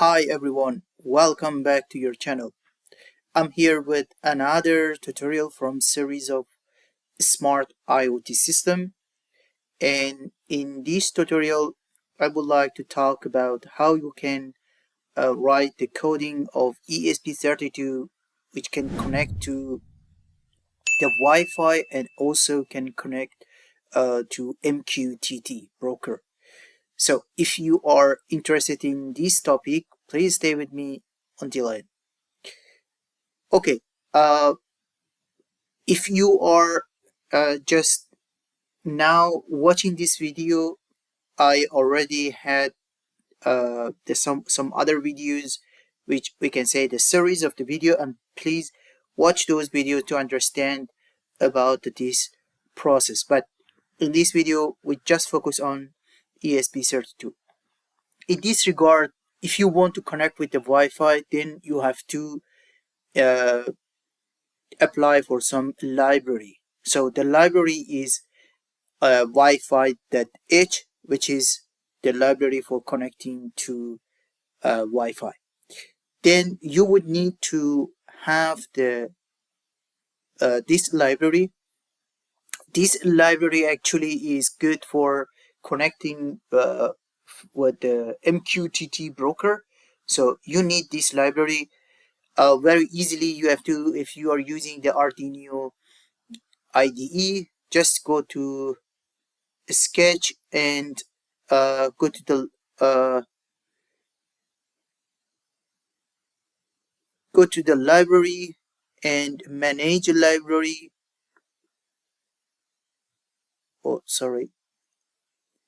Hi everyone, welcome back to your channel. I'm here with another tutorial from series of smart IoT system, and in this tutorial I would like to talk about how you can write the coding of ESP32, which can connect to the Wi-Fi and also can connect to Mqtt broker. So if you are interested in this topic, please stay with me until end. Okay, if you are just now watching this video, I already had some other videos, which we can say the series of the video, and please watch those videos to understand about this process. But in this video, we just focus on ESP32. In this regard, if you want to connect with the Wi-Fi, then you have to apply for some library. So the library is Wifi.h, which is the library for connecting to Wi-Fi. Then you would need to have the this library. This library actually is good for connecting with the Mqtt broker. So you need this library very easily. You have to, if you are using the Arduino IDE, just go to Sketch and go to the library and manage a library. Oh, sorry,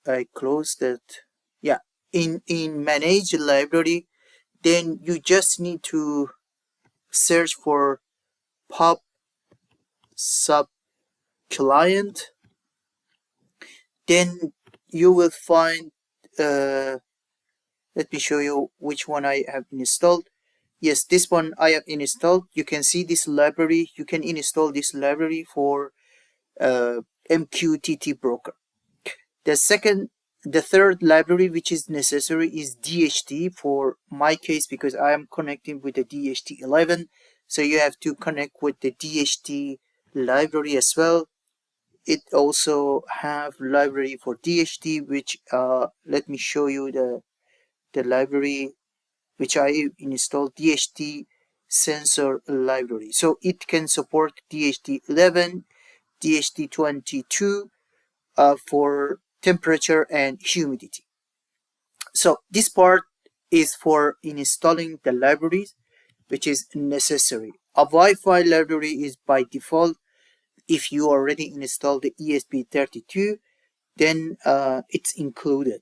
I closed that. Yeah, in manage a library, then you just need to search for pub sub client. Then you will find let me show you which one I have installed. Yes, this one I have installed. You can see this library. You can install this library for Mqtt broker. The third library which is necessary is DHT for my case, because I am connecting with the DHT11. So you have to connect with the DHT library as well. It also have library for DHT, which let me show you the library which I installed, DHT sensor library. So it can support DHT11, DHT22 for temperature and humidity. So this part is for installing the libraries, which is necessary. A Wi-Fi library is by default. If you already installed the ESP32, then it's included.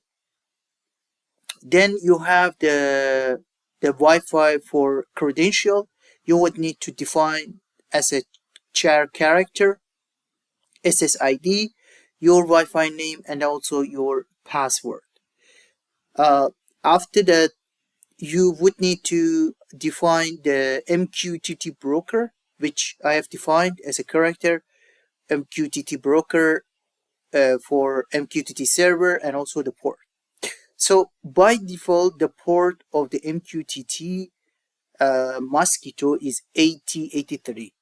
Then you have the Wi-Fi for credential. You would need to define as a char character, SSID, your Wi-Fi name, and also your password. After that, you would need to define the Mqtt broker, which I have defined as a character, Mqtt broker for Mqtt server, and also the port. So by default, the port of the Mqtt Mosquito is 8083.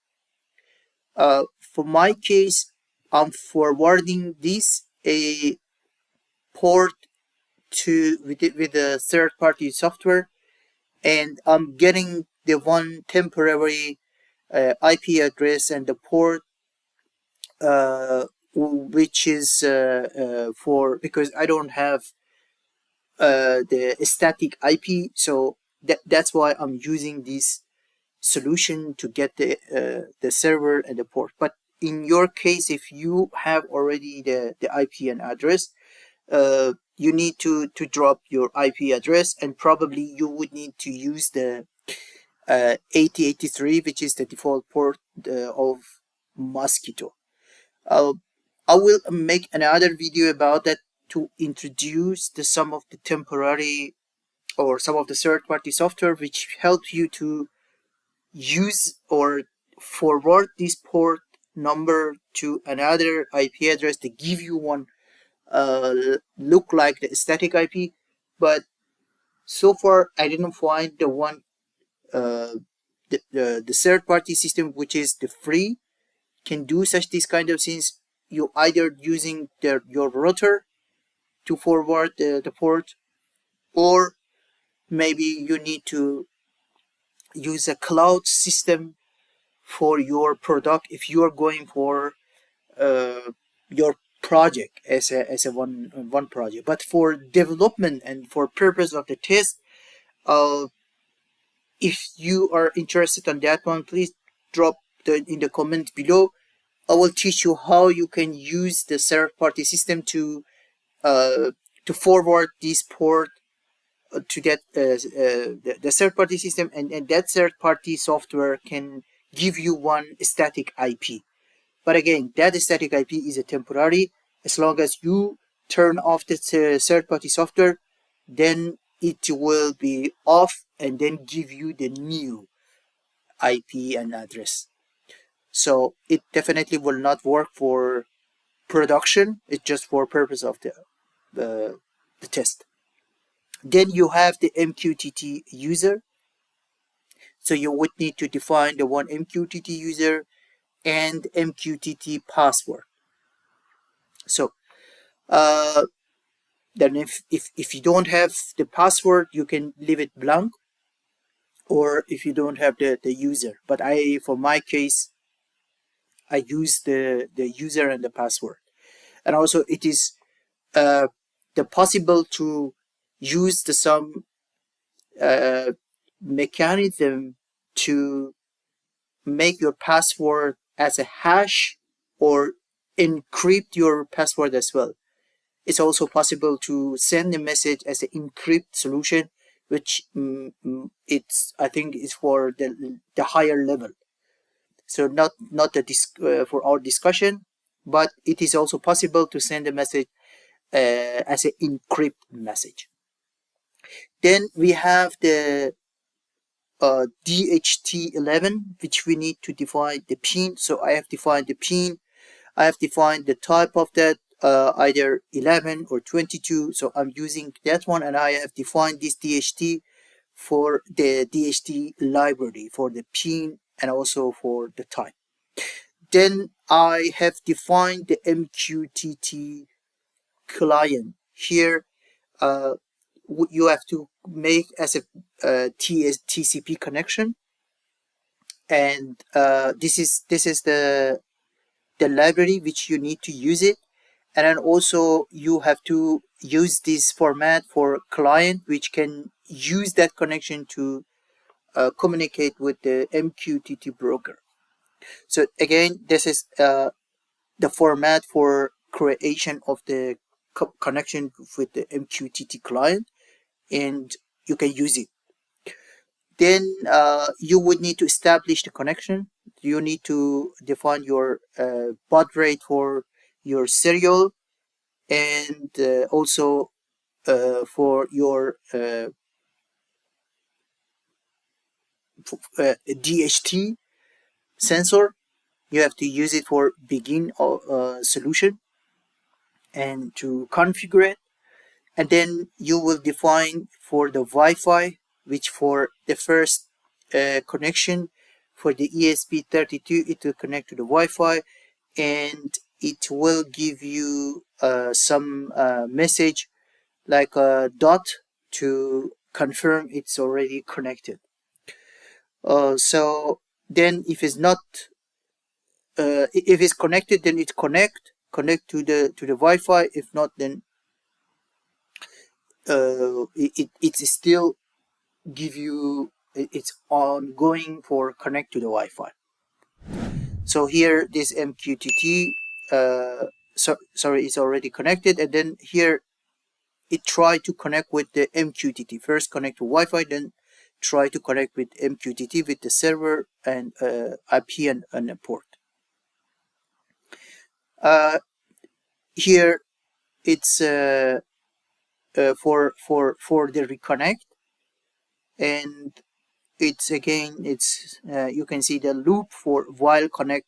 For my case, I'm forwarding this a port to with the third-party software, and I'm getting the one temporary IP address and the port, which is for, because I don't have the static IP, so that's why I'm using this solution to get the server and the port. But in your case, if you have already the IP and address, you need to drop your IP address, and probably you would need to use the 8083, which is the default port of Mosquito. I will make another video about that to introduce some of the temporary or some of the third-party software which helps you to use or forward this port number to another IP address to give you one look like the static IP, but So far I didn't find the one the third party system which is the free can do such this kind of things. You either using your router to forward the port, or maybe you need to use a cloud system for your product if you are going for your project as a one project. But for development and for purpose of the test, uh, if you are interested on that one, please drop in the comment below. I will teach you how you can use the third party system uh, to forward this port to that the third party system, and that third party software can give you one static IP. But again, that static IP is a temporary. As long as you turn off the third party software, then it will be off and then give you the new IP and address. So it definitely will not work for production. It's just for purpose of the test. Then you have the Mqtt user. So you would need to define the one Mqtt user and Mqtt password. So then if you don't have the password, you can leave it blank, or if you don't have the user. But for my case, I use the user and the password. And also it is the possible to use some mechanism to make your password as a hash or encrypt your password as well. It's also possible to send a message as an encrypt solution, which it's I think is for the higher level. So not the for our discussion, but it is also possible to send a message as an encrypt message. Then we have the DHT11, which we need to define the pin. So I have defined the pin. I have defined the type of that, either 11 or 22. So I'm using that one, and I have defined this DHT for the DHT library for the pin and also for the type. Then I have defined the Mqtt client. Here you have to make as a TCP connection, and this is the library which you need to use it. And then also you have to use this format for client, which can use that connection to communicate with the Mqtt broker. So again, this is the format for creation of the connection with the Mqtt client, and you can use it. Then you would need to establish the connection. You need to define your baud rate for your serial, and also for your DHT sensor. You have to use it for begin solution and to configure it. And then you will define for the Wi-Fi, which for the first connection for the ESP32, it will connect to the Wi-Fi, and it will give you some message like a dot to confirm it's already connected. So then if it's not if it's connected, then it connect to the Wi-Fi. If not, then it still give you it's ongoing for connect to the Wi-Fi. So here this Mqtt sorry, it's already connected, and then here it try to connect with the Mqtt. First connect to Wi-Fi, then try to connect with Mqtt with the server and IP and a port. Here it's for the reconnect, and it's again it's you can see the loop for while connect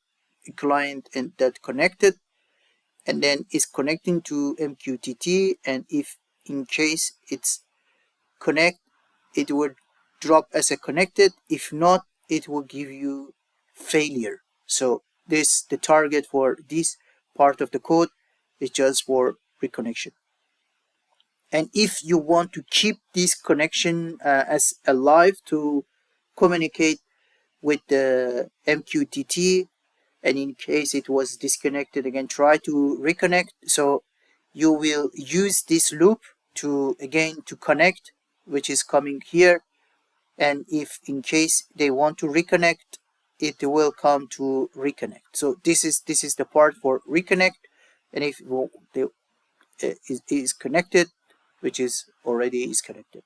client and that connected, and then it's connecting to Mqtt, and if in case it's connect it would drop as a connected. If not, it will give you failure. So the target for this part of the code is just for reconnection. And if you want to keep this connection as alive to communicate with the Mqtt, and in case it was disconnected again, try to reconnect. So you will use this loop to connect, which is coming here. And if in case they want to reconnect, it will come to reconnect. So this is the part for reconnect. And if they is connected, which is already is connected,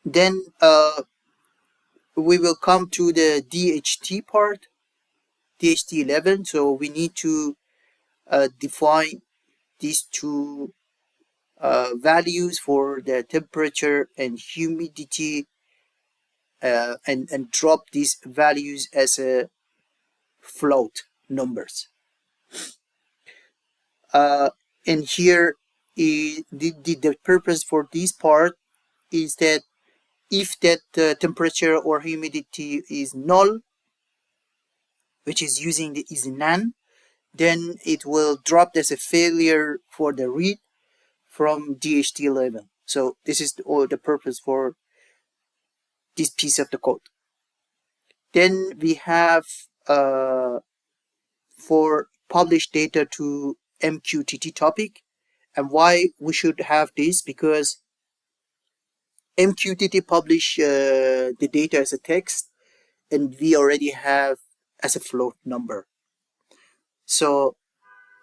then we will come to the DHT part, DHT11. So we need to define these two values for the temperature and humidity, and drop these values as a float numbers. And here the purpose for this part is that if that temperature or humidity is null, which is using the is none, then it will drop as a failure for the read from DHT11. So this is all the purpose for this piece of the code. Then we have for publish data to Mqtt topic. And why we should have this? Because Mqtt publish the data as a text, and we already have as a float number. So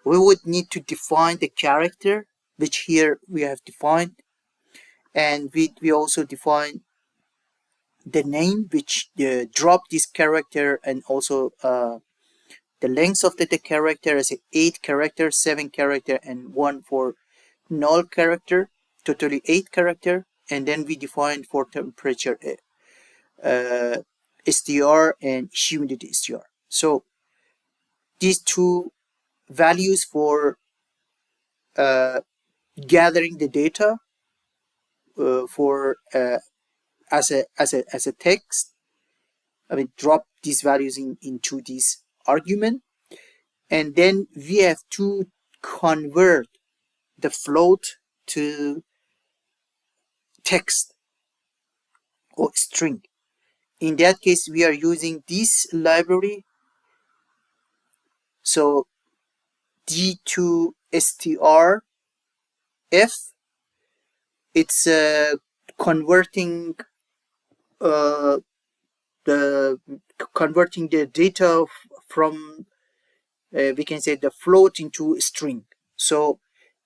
we would need to define the character, which here we have defined, and we also define the name, which drop this character, and also the length of the character as 8 character, 7 character, and 1 for null character, totally 8 character. And then we define for temperature str and humidity str. So these two values for gathering the data for as a text. I mean, drop these values into this argument, and then we have to convert the float to text or string. In that case, we are using this library. So D2strf, it's converting the data from we can say the float into string. So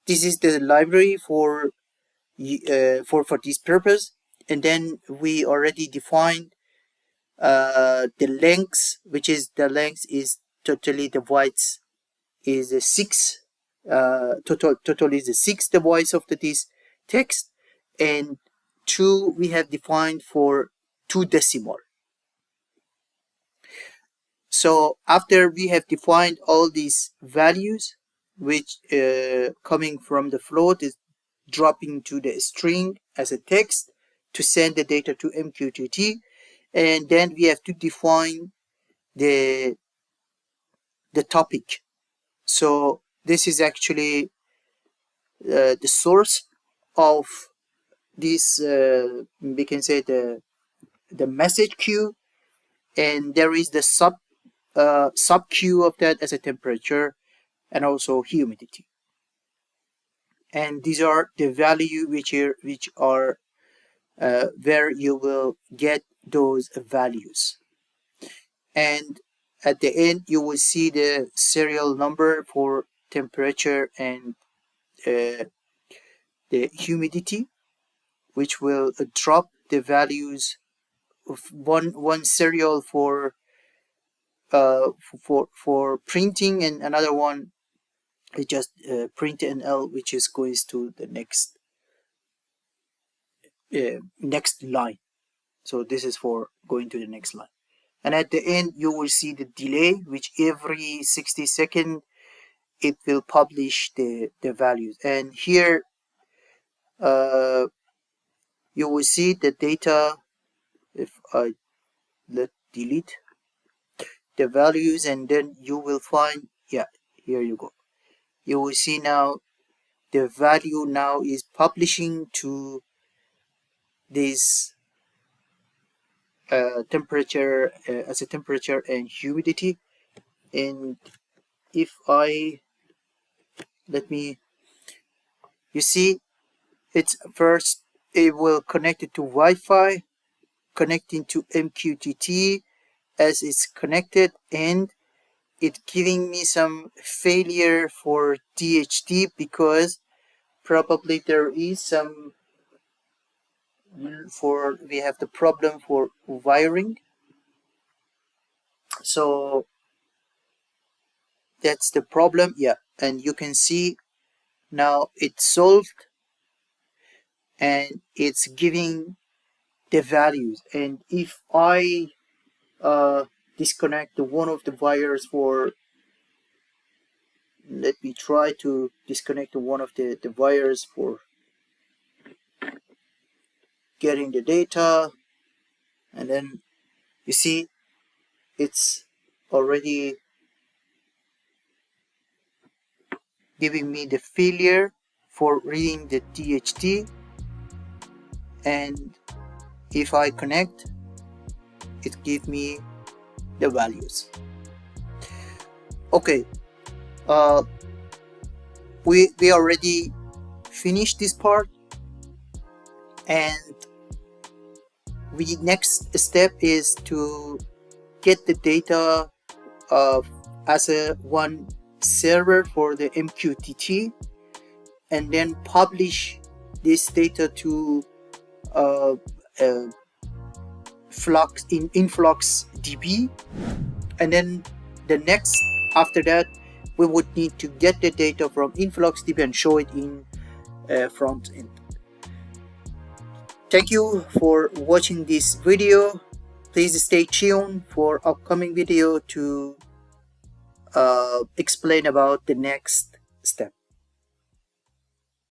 this is the library for this purpose. And then we already defined the length, which is the length is totally the bytes is 6. Total is 6 the bytes of this text, and 2 we have defined for 2 decimal. So after we have defined all these values, which coming from the float is dropping to the string as a text to send the data to Mqtt, and then we have to define the topic. So this is actually the source of this we can say the message queue, and there is the sub queue of that as a temperature and also humidity. And these are the value which are where you will get those values. And at the end, you will see the serial number for temperature and the humidity, which will drop the values of one serial for printing, and another one is just print NL, which is goes to the next line. So this is for going to the next line. And at the end, you will see the delay, which every 60 seconds it will publish the values. And here you will see the data. If I delete the values, and then you will find, yeah, here you go. You will see now the value now is publishing to this temperature as a temperature and humidity. And if I you see, it's first it will connect it to Wi-Fi, connecting to Mqtt as it's connected, and it giving me some failure for DHT because probably there is some we have the problem for wiring. So that's the problem. Yeah, and you can see now it's solved and it's giving the values. And if I disconnect one of the wires for, let me try to disconnect one of the wires for getting the data, and then you see it's already giving me the failure for reading the DHT. And if I connect, it gives me the values. Okay, we already finished this part, and the next step is to get the data as a one server for the Mqtt, and then publish this data to Flux in Influx DB. And then the next after that, we would need to get the data from Influx DB and show it in front end. Thank you for watching this video. Please stay tuned for upcoming video to explain about the next step.